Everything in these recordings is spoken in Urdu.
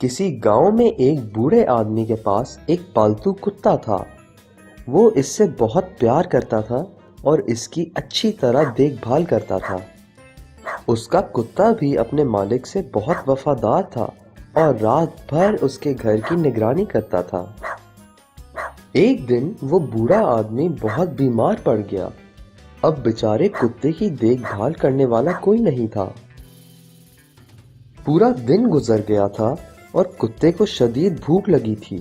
کسی گاؤں میں ایک بوڑھے آدمی کے پاس ایک پالتو کتا تھا۔ وہ اس سے بہت پیار کرتا تھا اور اس کی اچھی طرح دیکھ بھال کرتا تھا۔ اس کا کتا بھی اپنے مالک سے بہت وفادار تھا اور رات بھر اس کے گھر کی نگرانی کرتا تھا۔ ایک دن وہ بوڑھا آدمی بہت بیمار پڑ گیا۔ اب بیچارے کتے کی دیکھ بھال کرنے والا کوئی نہیں تھا۔ پورا دن گزر گیا تھا اور کتے کو شدید بھوک لگی تھی،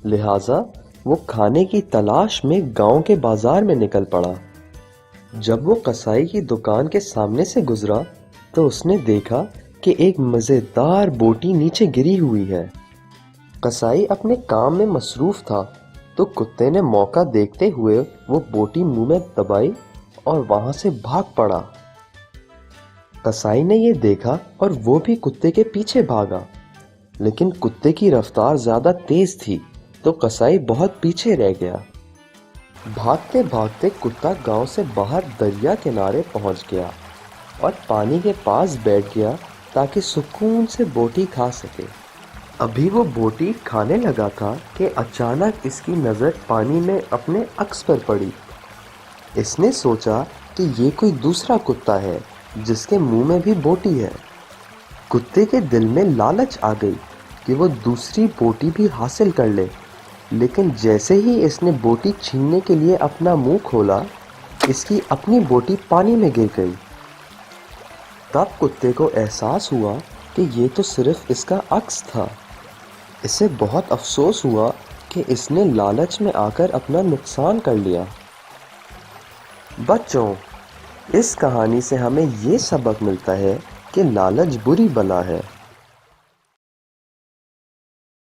لہٰذا وہ کھانے کی تلاش میں گاؤں کے بازار میں نکل پڑا۔ جب وہ قصائی کی دکان کے سامنے سے گزرا تو اس نے دیکھا کہ ایک مزیدار بوٹی نیچے گری ہوئی ہے۔ قصائی اپنے کام میں مصروف تھا تو کتے نے موقع دیکھتے ہوئے وہ بوٹی منہ میں دبائی اور وہاں سے بھاگ پڑا۔ قصائی نے یہ دیکھا اور وہ بھی کتے کے پیچھے بھاگا، لیکن کتے کی رفتار زیادہ تیز تھی تو قصائی بہت پیچھے رہ گیا۔ بھاگتے بھاگتے کتا گاؤں سے باہر دریا کنارے پہنچ گیا اور پانی کے پاس بیٹھ گیا تاکہ سکون سے بوٹی کھا سکے۔ ابھی وہ بوٹی کھانے لگا تھا کہ اچانک اس کی نظر پانی میں اپنے عکس پر پڑی۔ اس نے سوچا کہ یہ کوئی دوسرا کتا ہے جس کے منہ میں بھی بوٹی ہے۔ کتے کے دل میں لالچ آ گئی کہ وہ دوسری بوٹی بھی حاصل کر لے، لیکن جیسے ہی اس نے بوٹی چھیننے کے لیے اپنا منہ کھولا، اس کی اپنی بوٹی پانی میں گر گئی۔ تب کتے کو احساس ہوا کہ یہ تو صرف اس کا عکس تھا۔ اسے بہت افسوس ہوا کہ اس نے لالچ میں آ کر اپنا نقصان کر لیا۔ بچوں، اس کہانی سے ہمیں یہ سبق ملتا ہے کہ لالچ بری بلا ہے۔